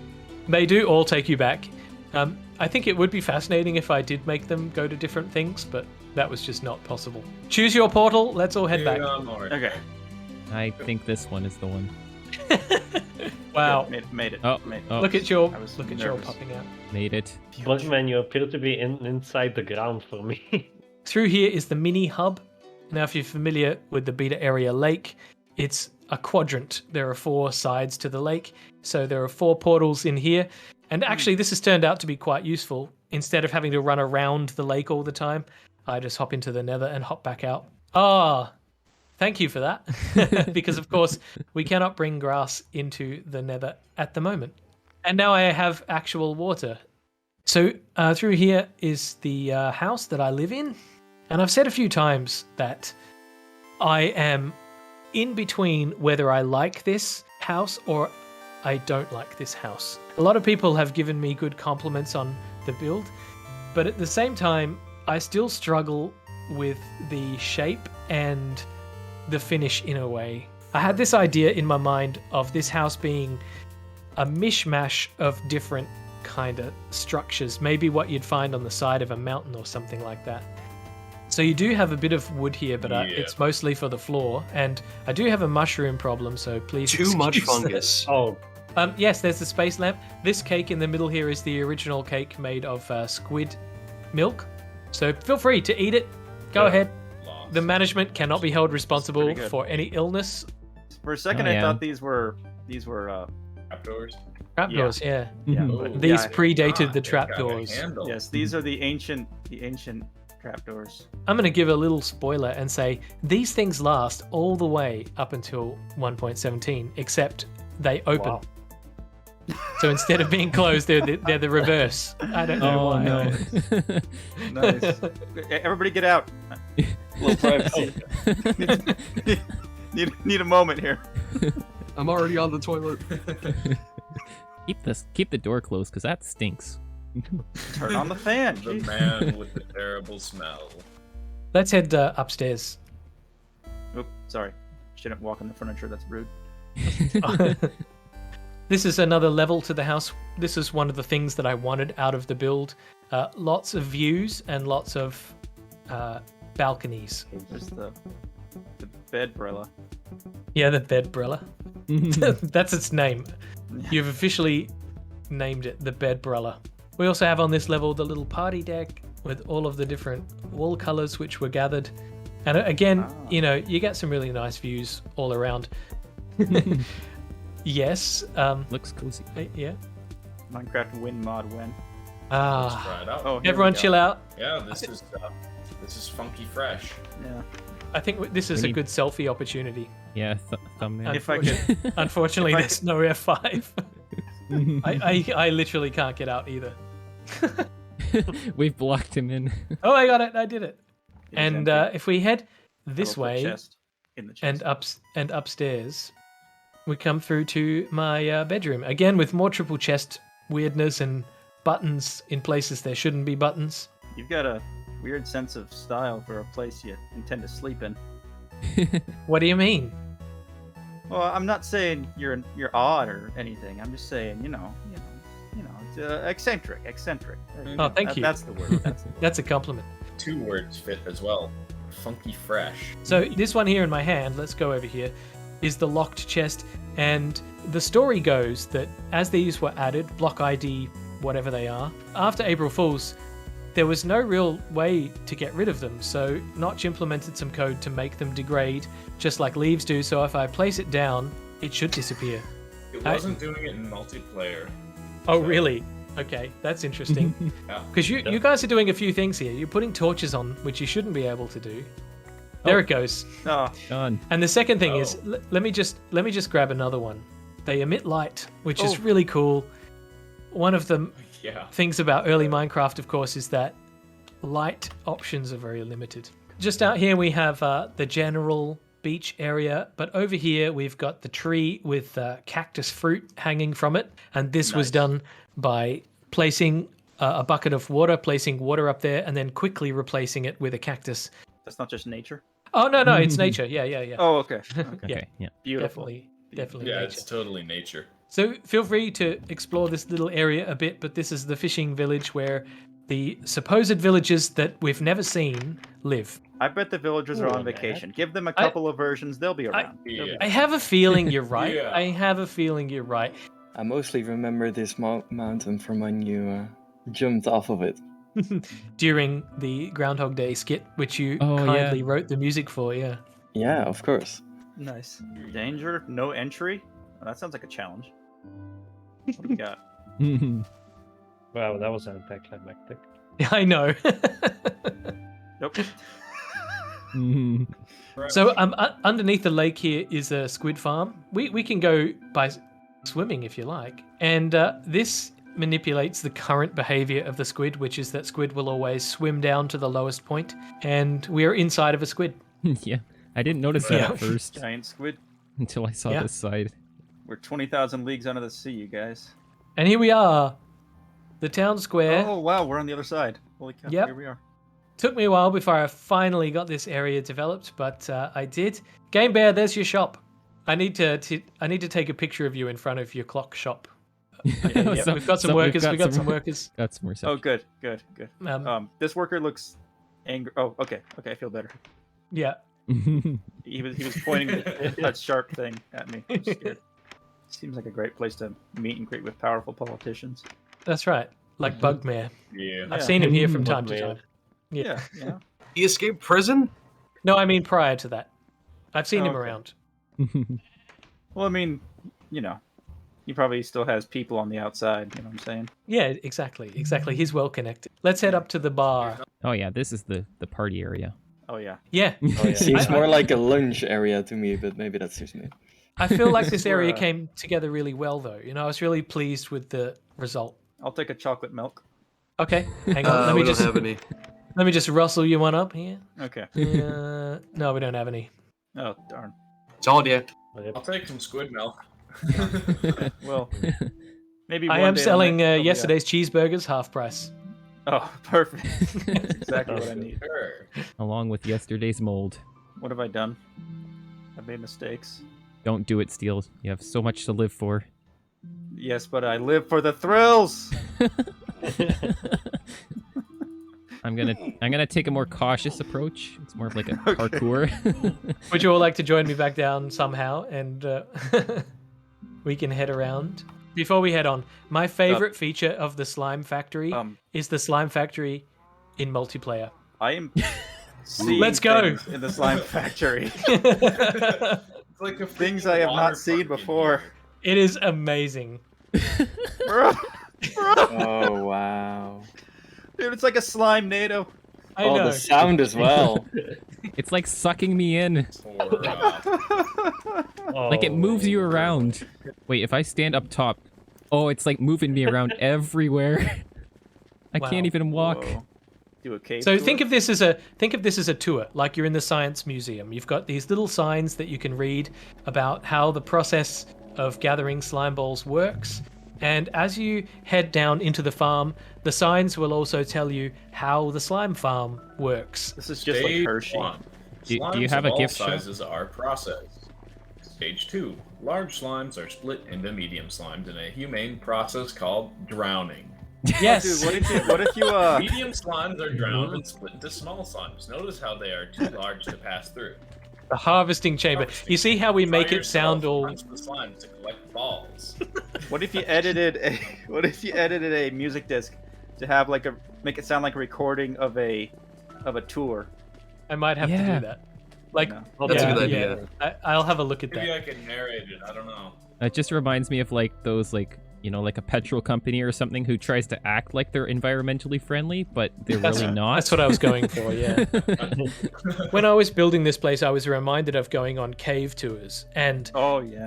B: They do all take you back. I think it would be fascinating if I did make them go to different things, but that was just not possible. Choose your portal. Let's all head back.
F: Yeah, I'm alright.
C: Okay.
A: I think this one is the one.
B: Wow.
C: Good, Made it.
A: Oh,
C: Made it.
A: oh.
B: Look at your
C: I was
B: your
C: nervous.
B: popping out.
A: Made it.
E: Bugman, you appear to be inside the ground for me.
B: Through here is the mini hub. Now, if you're familiar with the beta area lake, it's a quadrant. There are 4 sides to the lake, so there are 4 portals in here. And actually, this has turned out to be quite useful. Instead of having to run around the lake all the time, I just hop into the Nether and hop back out. Ah, thank you for that. Because, of course, we cannot bring grass into the Nether at the moment. And now I have actual water. So through here is the house that I live in. And I've said a few times that I am in between whether I like this house or I don't like this house. A lot of people have given me good compliments on the build, but at the same time, I still struggle with the shape and the finish in a way. I had this idea in my mind of this house being a mishmash of different kind of structures, maybe what you'd find on the side of a mountain or something like that. So you do have a bit of wood here, but
F: Yeah.
B: it's mostly for the floor, and I do have a mushroom problem, so please
D: Too much
B: excuse that.
D: fungus.
E: Oh,
B: Yes, there's the space lamp. This cake in the middle here is the original cake made of squid milk. So feel free to eat it. Go
E: Yeah.
B: ahead.
F: Lost.
B: The management cannot be held responsible
C: pretty good.
B: for any illness.
C: For a second,
A: Oh,
C: I
A: yeah.
C: thought these were
F: Trapdoors.
B: Trapdoors, yeah.
C: yeah.
A: Mhm.
C: but
B: These
C: yeah,
B: predated the
F: They've got a
B: trapdoors.
F: handle.
C: yes, these are the ancient trapdoors.
B: I'm going to give a little spoiler and say these things last all the way up until 1.17, except they open.
E: wow.
B: So instead of being closed, they're the reverse. I don't know
A: Oh
B: why.
A: no.
C: Nice. Everybody get out.
G: Little privacy.
C: Need a moment here.
D: I'm already on the toilet.
A: Keep the door closed, because that stinks.
C: Turn on the fan.
F: The
C: Jeez.
F: man with the terrible smell.
B: Let's head upstairs.
C: Oop, sorry. Shouldn't walk on the furniture. That's rude.
B: This is another level to the house. This is one of the things that I wanted out of the build. Lots of views and lots of balconies.
C: There's the bedbrella.
B: Yeah, the bedbrella. That's its name. You've officially named it the bedbrella. We also have on this level the little party deck with all of the different wall colors which were gathered. And again, you know, you get some really nice views all around. Yes.
A: Looks cozy.
B: Yeah.
C: Minecraft win mod win.
F: Let's
B: Ah.
F: try it out.
C: Oh, here we
B: Everyone
C: go.
B: chill out.
F: Yeah, this is funky fresh.
C: Yeah.
B: I think this is
A: We
B: a
A: need-
B: good selfie opportunity.
A: Yeah, thumbnail.
C: If I could,
B: Unfortunately,
C: If I
B: there's no F5. I literally can't get out either.
A: We've blocked him in.
B: Oh, I got it. I did it.
C: It was
B: And
C: empty.
B: if we head
C: Have
B: this
C: a
B: way
C: chest in the
B: and
C: chest.
B: upstairs, we come through to my bedroom again with more triple chest weirdness and buttons in places there shouldn't be buttons.
C: You've got a weird sense of style for a place you intend to sleep in.
B: What do you mean?
C: Well, I'm not saying you're odd or anything. I'm just saying, you know, it's eccentric. There you
B: Oh,
C: go.
B: thank you.
C: That's the word. That's the word.
B: That's a compliment.
F: 2 words fit as well. Funky fresh.
B: So this one here in my hand, let's go over here, is the locked chest. And the story goes that as these were added, block ID, whatever they are, after April Fool's, there was no real way to get rid of them. So Notch implemented some code to make them degrade, just like leaves do. So if I place it down, it should disappear.
F: It wasn't doing it in multiplayer.
B: Oh, really? Okay, that's interesting.
F: Yeah.
B: Because you guys are doing a few things here. You're putting torches on, which you shouldn't be able to do. There it goes.
C: Oh,
A: Done.
B: And the second thing is, let me just grab another one. They emit light, which is really cool. One of the
F: Yeah.
B: things about early Minecraft, of course, is that light options are very limited. Just out here we have the general beach area, but over here we've got the tree with cactus fruit hanging from it, and this was done by placing a bucket of water, placing water up there, and then quickly replacing it with a cactus.
C: that's not just nature.
B: Oh no, it's nature. Yeah.
C: Oh, okay.
A: Okay, yeah.
C: Beautiful.
B: Definitely
F: Yeah,
B: nature.
F: it's totally nature.
B: So feel free to explore this little area a bit, but this is the fishing village where the supposed villagers that we've never seen live.
C: I bet the villagers are on vacation. Give them a couple of versions; they'll be around. They'll be-
B: I have a feeling you're right.
F: Yeah.
B: I have a feeling you're right.
G: I mostly remember this mountain from when you jumped off of it.
B: During the Groundhog Day skit, which you
A: Oh,
B: kindly wrote the music for, yeah.
G: Yeah, of course.
C: Nice. Danger, no entry. Oh, that sounds like a challenge. What do we got?
E: Wow, that was anticlimactic.
B: I know.
C: Nope.
B: So underneath the lake here is a squid farm. We can go by swimming if you like. And this manipulates the current behavior of the squid, which is that squid will always swim down to the lowest point, and we're inside of a squid.
A: Yeah, I didn't notice that
B: Yeah.
A: at first
C: Giant squid.
A: until I saw
B: Yeah.
A: this side.
C: We're 20,000 leagues under the sea, you guys.
B: And here we are, the town square.
C: Oh wow, we're on the other side. Holy cow!
B: Yep.
C: Here we are.
B: Took me a while before I finally got this area developed, but I did. GameBear, there's your shop. I need to take a picture of you in front of your clock shop. Yeah,
A: So-
B: we've got some
A: so
B: workers.
A: got
B: We've got some workers.
A: Got some more
C: Oh,
A: stuff.
C: good. This worker looks angry. Oh, okay. I feel better.
B: Yeah.
C: He was pointing that sharp thing at me. I'm scared. Seems like a great place to meet and greet with powerful politicians.
B: That's right. Like Bugman.
F: Yeah.
B: I've
C: Yeah.
B: seen him here from time to
E: Bugman.
B: time. Yeah.
C: Yeah.
D: He escaped prison?
B: No, I mean prior to that. I've seen him
C: Okay.
B: around.
C: Well, I mean, he probably still has people on the outside. You know what I'm saying?
B: Yeah, exactly. He's well connected. Let's head up to the bar.
A: Oh yeah, this is the party area.
C: Oh yeah.
B: Yeah.
E: Oh, yeah.
G: Seems
B: I-
G: more like a lunch area to me, but maybe that's just me.
B: I feel like this area
C: Bruh.
B: came together really well, though. I was really pleased with the result.
C: I'll take a chocolate milk.
B: Okay, hang on.
D: we don't have any.
B: Let me just rustle you one up here.
C: Okay.
B: No, we don't have any.
C: Oh darn.
D: Told ya.
F: I'll take some squid milk.
C: Well, maybe.
B: I
C: one
B: am
C: day I'll
B: selling
C: make- oh, yeah.
B: yesterday's cheeseburgers half price.
C: Oh, perfect. That's exactly what I need.
F: Sure.
A: Along with yesterday's mold.
C: What have I done? I've made mistakes.
A: Don't do it, Steel. You have so much to live for.
C: Yes, but I live for the thrills.
A: I'm gonna take a more cautious approach. It's more of like a parkour.
B: Would you all like to join me back down somehow, and we can head around? Before we head on, my favorite feature of the slime factory is the slime factory in multiplayer.
C: I am seeing
B: Let's go.
C: things in the slime factory.
F: It's like a
C: Things
F: freaking
C: I have
F: water
C: not seen
F: park in
C: before.
F: here.
B: It is amazing.
C: Bro,
G: Oh wow!
C: dude, it's like a slime NATO.
B: I
G: Oh,
B: know.
G: the sound as well.
A: It's like sucking me in.
F: Or,
A: Like it moves you around. Wait, if I stand up top, oh, it's like moving me around everywhere. I
B: Wow.
A: can't even walk.
C: Whoa. Do a cave
B: So
C: tour?
B: think of this as a tour, like you're in the science museum. You've got these little signs that you can read about how the process of gathering slime balls works. And as you head down into the farm, the signs will also tell you how the slime farm works.
C: This is just like
F: Stage
C: Hershey.
F: 1.
A: Do you
F: Slimes
A: have
F: of
A: a
F: all
A: gift shop?
F: sizes are processed. Stage 2. Large slimes are split into medium slimes in a humane process called drowning.
B: Yes.
C: Dude, what if you
F: Medium slimes are drowned and split into small slimes. Notice how they are too large to pass through.
B: The harvesting chamber. You see how we make it sound all...
F: Punch the slime to collect balls.
C: What if you edited a music disc to have like make it sound like a recording of a tour?
B: I might have to do that. Like,
D: That's a good idea.
B: I'll have a look at that.
F: Maybe I can narrate it. I don't know.
A: It just reminds me of like those like like a petrol company or something who tries to act like they're environmentally friendly, but they're really not.
B: That's what I was going for, yeah. When I was building this place, I was reminded of going on cave tours. And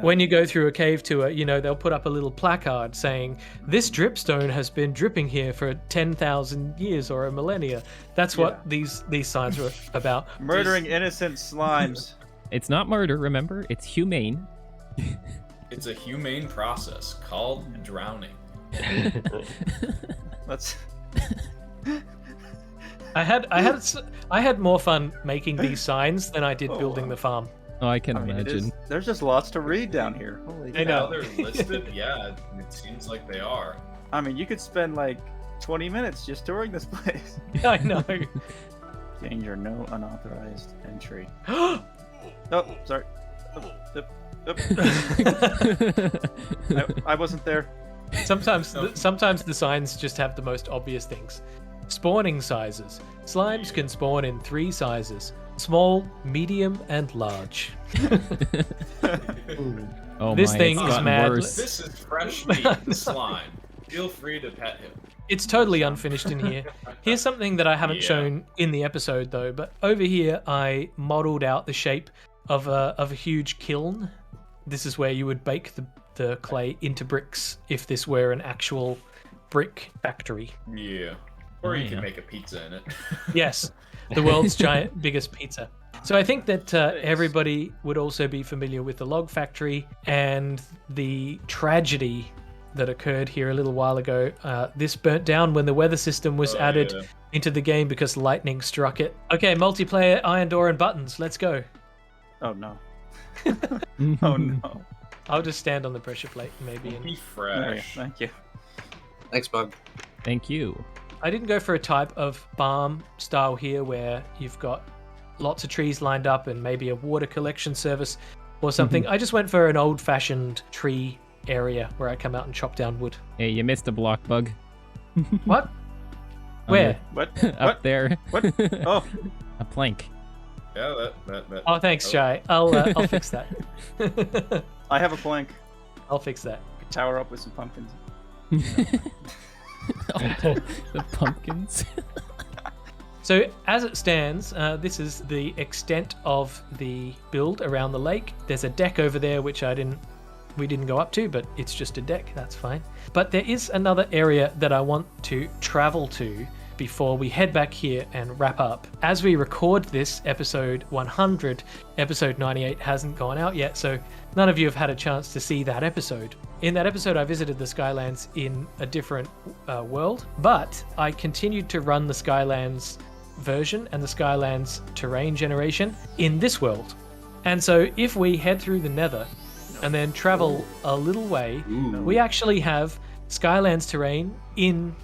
B: when you go through a cave tour, they'll put up a little placard saying, this dripstone has been dripping here for 10,000 years or a millennia. That's what these signs were about.
C: Murdering innocent slimes.
A: It's not murder, remember? It's humane.
F: It's a humane process called drowning.
C: Let's.
B: I had more fun making these signs than I did building the farm.
A: Oh, I can imagine.
C: There's just lots to read down here. Holy
B: I know.
F: They're listed. Yeah, it seems like they are.
C: I mean, you could spend like 20 minutes just touring this place.
B: I know.
C: Danger, no unauthorized entry. Sorry. I wasn't there.
B: Sometimes the signs just have the most obvious things. Spawning sizes. Slimes can spawn in 3 sizes: small, medium, and large.
A: Oh
B: this
A: my,
B: thing
A: it's
B: is
A: gotten
B: mad.
A: worse.
F: This is fresh meat slime. Feel free to pet him.
B: It's totally unfinished in here. Here's something that I haven't shown in the episode though, but over here I modeled out the shape of a huge kiln. This is where you would bake the clay into bricks if this were an actual brick factory.
F: Yeah. Or you can make a pizza in it.
B: Yes, the world's biggest pizza. So I think that everybody would also be familiar with the log factory and the tragedy that occurred here a little while ago. This burnt down when the weather system was added into the game because lightning struck it. Okay, multiplayer, iron door, and buttons. Let's go.
C: Oh no. Oh no.
B: I'll just stand on the pressure plate maybe.
F: Be fresh.
C: Thank you.
D: Thanks, Bug.
A: Thank you.
B: I didn't go for a type of farm style here where you've got lots of trees lined up and maybe a water collection service or something. I just went for an old-fashioned tree area where I come out and chop down wood.
A: Hey, you missed a block, Bug.
B: What? Where?
C: What?
A: Up there.
C: What? Oh.
A: A plank.
F: Yeah, that.
B: Oh, thanks, Jai. I'll fix that.
C: I have a plank.
B: I'll fix that.
C: Tower up with some pumpkins.
A: The pumpkins.
B: So as it stands, this is the extent of the build around the lake. There's a deck over there which we didn't go up to, but it's just a deck. That's fine. But there is another area that I want to travel to before we head back here and wrap up. As we record this episode 100, episode 98 hasn't gone out yet, so none of you have had a chance to see that episode. In that episode, I visited the Skylands in a different world, but I continued to run the Skylands version and the Skylands Terrain generation in this world. And so if we head through the Nether and then travel a little way, we actually have Skylands Terrain in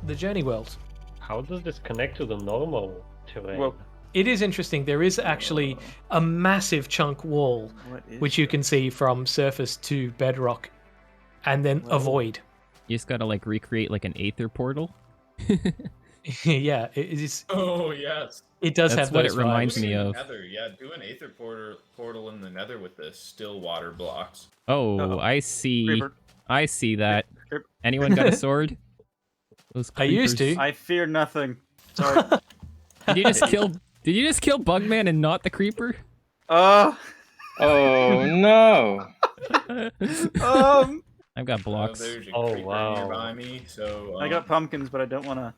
B: the Journey world.
E: How does this connect to the normal terrain?
C: Well,
B: It is interesting. There is actually a massive chunk wall, which you can see from surface to bedrock, and then a void.
A: You just gotta like recreate like an Aether portal.
B: Yeah, it is.
F: Oh yes.
B: It does
A: That's
B: have
A: what
B: those
A: it reminds
B: vibes.
A: me of.
F: Nether, yeah, do an Aether portal in the Nether with the still water blocks.
A: Oh,
C: Uh-oh.
A: I see.
C: Creeper.
A: I see that.
C: Creeper.
A: Anyone got a sword? Those
B: I used
A: creepers.
B: to.
C: I fear nothing. Sorry.
A: Did you just kill? Did you just kill Bugman and not the creeper?
G: Oh no!
A: I've got blocks.
F: There's a
E: Oh,
F: creeper
E: wow.
F: nearby me, so
C: I got pumpkins, but I don't want to.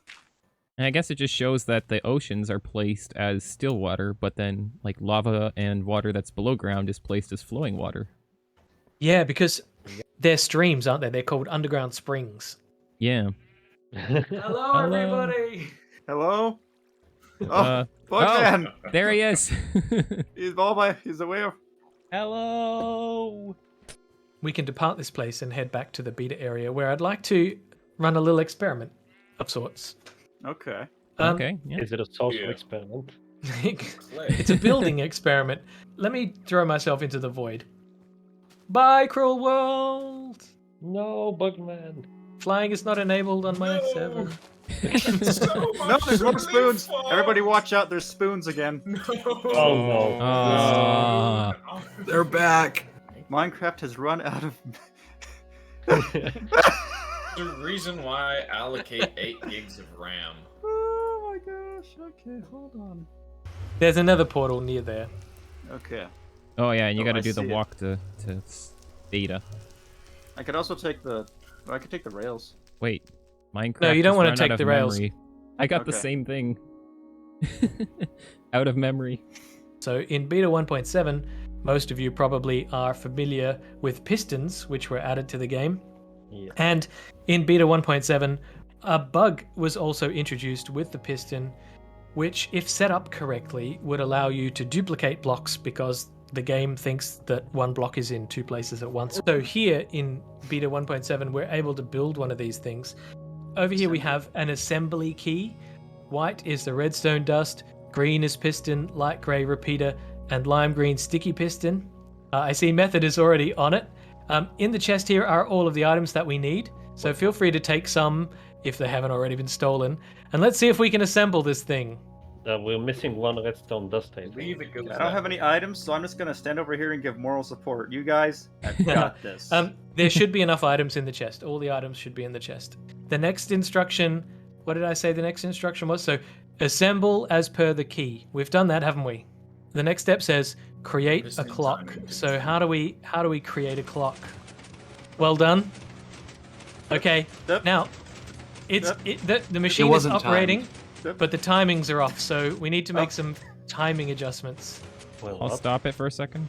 A: And I guess it just shows that the oceans are placed as still water, but then like lava and water that's below ground is placed as flowing water.
B: Yeah, because they're streams, aren't they? They're called underground springs.
A: Yeah.
B: Hello, everybody.
C: Hello. Oh,
A: oh,
C: Bugman!
A: there he is.
C: He's aware.
A: Hello.
B: We can depart this place and head back to the beta area where I'd like to run a little experiment of sorts.
C: Okay.
A: Okay. Yeah.
E: Is it a social
F: Yeah.
E: experiment?
B: It's a building experiment. Let me throw myself into the void. Bye, cruel world.
E: No, Bugman.
B: Flying is not enabled on my X7.
C: No, there's more spoons. Everybody watch out, there's spoons again.
E: Oh no.
D: They're back.
C: Minecraft has run out of...
F: The reason why I allocate 8 gigs of RAM.
C: Oh my gosh, okay, hold on.
B: There's another portal near there.
C: Okay.
A: Oh yeah, and you
C: Oh,
A: got to
C: I
A: do the
C: see it.
A: walk to Theta.
C: I could also take the... Well, I could take the rails.
A: Wait, Minecraft.
B: No, you don't
A: has
B: wanna
A: run
B: take
A: out of
B: the rails.
A: memory. I got the
C: Okay.
A: same thing. Out of memory.
B: So in beta 1.7, most of you probably are familiar with pistons, which were added to the game.
E: Yeah.
B: And in beta 1.7, a bug was also introduced with the piston, which, if set up correctly, would allow you to duplicate blocks because the game thinks that one block is in 2 places at once. So here in beta 1.7, we're able to build one of these things. Over here we have an assembly key. White is the redstone dust, green is piston, light grey repeater, and lime green sticky piston. I see method is already on it. In the chest here are all of the items that we need, so feel free to take some if they haven't already been stolen. And let's see if we can assemble this thing.
E: We're missing 1 redstone dust, I think.
F: Leave it goes
C: I don't have any items, so I'm just gonna stand over here and give moral support. You guys, I've got this.
B: There should be enough items in the chest. All the items should be in the chest. The next instruction, what did I say the next instruction was? So assemble as per the key. We've done that, haven't we? The next step says create a
F: Piston
B: clock.
F: timing.
B: So how do we create a clock? Well done. Okay.
C: Yep.
B: Now, the machine is
D: wasn't
B: operating,
C: Yep.
B: but the timings are off. So we need to make some timing adjustments.
E: Well,
A: I'll stop it for a second.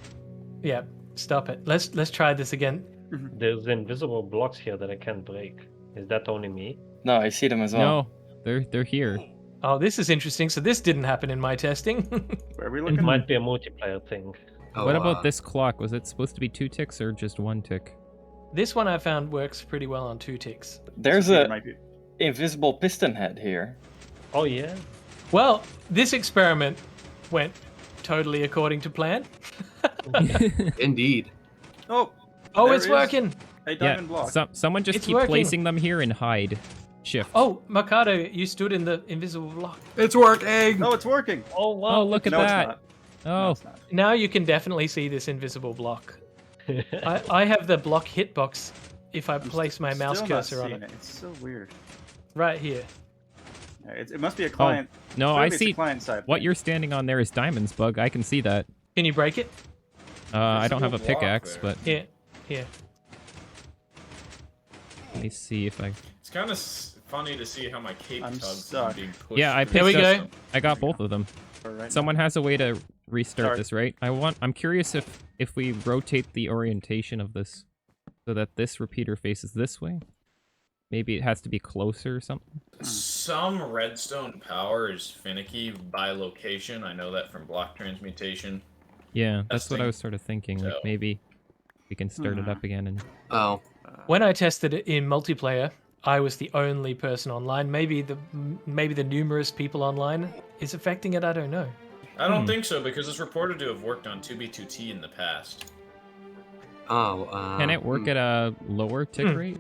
B: Yeah, stop it. Let's try this again.
E: there's invisible blocks here that I can't break. Is that only me?
G: No, I see them as well.
A: No, they're here.
B: Oh, this is interesting. So this didn't happen in my testing.
C: Where are we
E: It
C: looking?
E: might be a multiplayer thing.
D: Oh,
A: What about this clock? Was it supposed to be 2 ticks or just 1 tick?
B: This one I found works pretty well on 2 ticks.
G: There's
C: It
G: a
C: might be-
G: invisible piston head here.
E: Oh yeah.
B: Well, this experiment went totally according to plan.
D: Indeed.
C: Oh,
B: Oh,
C: there
B: it's
C: is
B: working.
C: a
A: Yeah,
C: diamond block.
A: someone just
B: It's
A: keep
B: working.
A: placing them here and hide. Shift.
B: Oh, Mikado, you stood in the invisible block.
D: It's working.
C: No, it's working.
E: Oh wow.
A: Oh, look at
C: No, it's
A: that.
C: not. No,
A: Oh,
C: it's not.
B: Now you can definitely see this invisible block. I have the block hitbox if I place my mouse
C: Still not
B: cursor on
C: seeing
B: it.
C: It's so weird.
B: Right here.
C: Yeah, it must be a client.
A: no,
C: Surely
A: I
C: it's a
A: see.
C: client side
A: What
C: thing.
A: you're standing on there is diamonds, Bug. I can see that.
B: Can you break it?
A: I don't have a
F: Invisible block
A: pickaxe,
F: there.
A: but
B: Here. Here.
A: let me see if I...
F: It's kind of funny to see how my cape
C: I'm
F: tugs
C: stuck.
F: are being pushed.
A: Yeah, I
F: through
B: Here we
A: picked
B: go.
A: up... I got both of them.
C: All right.
A: Someone has a way to restart
C: Sorry.
A: this, right? I'm curious if we rotate the orientation of this so that this repeater faces this way. Maybe it has to be closer or something.
F: Some redstone power is finicky by location. I know that from block transmutation.
A: Yeah, that's what I
F: Testing.
A: was sort of thinking. Like
F: So-
A: maybe we can start it up again and...
D: Oh.
B: When I tested it in multiplayer, I was the only person online. Maybe the numerous people online is affecting it. I don't know.
F: I don't think so because it's reported to have worked on 2B2T in the past.
D: Oh.
A: Can it work at a lower tick
B: Hmm.
A: rate?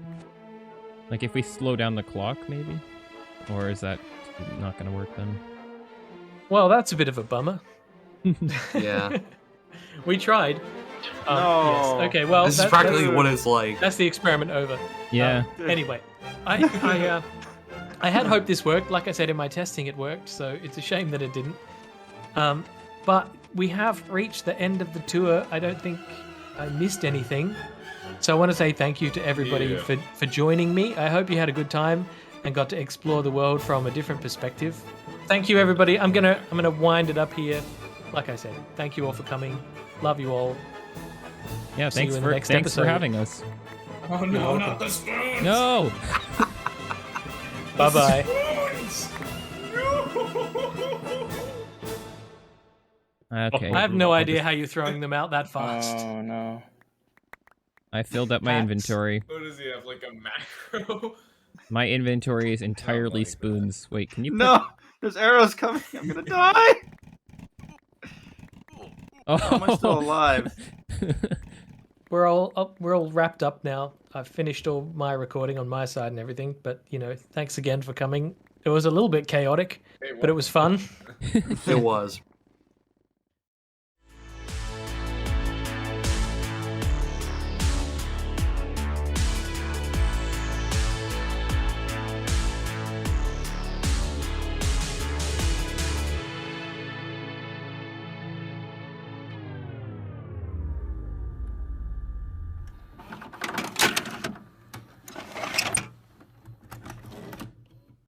A: Like if we slow down the clock, maybe? Or is that not going to work then?
B: Well, that's a bit of a bummer.
D: Yeah.
B: We tried.
C: No.
B: Yes. Okay. Well,
D: This is
B: that-
D: practically
C: that's-
D: what it's like.
B: that's the experiment over.
A: Yeah.
B: Anyway, I had hoped this worked. Like I said in my testing, it worked. So it's a shame that it didn't. But we have reached the end of the tour. I don't think I missed anything. So I want to say thank you to everybody
F: Yeah.
B: for joining me. I hope you had a good time and got to explore the world from a different perspective. Thank you, everybody. I'm gonna wind it up here. Like I said, thank you all for coming. Love you all.
A: Yeah,
B: See you
A: thanks
B: in the
A: for
B: next
A: thanks for
B: episode.
A: having us.
F: Oh no, not the spoons!
A: No.
B: Bye bye.
F: Spoons!
A: Okay.
B: I have no idea how you're throwing them out that fast.
G: Oh no.
A: I filled up my
B: Hats.
A: inventory.
F: What does he have, like a macro?
A: My inventory is entirely
F: like that.
A: spoons. Wait, can you put...
C: No, there's arrows coming. I'm gonna die. How am I still alive?
B: We're all wrapped up now. I've finished all my recording on my side and everything. But thanks again for coming. It was a little bit chaotic, but it was fun.
D: It was.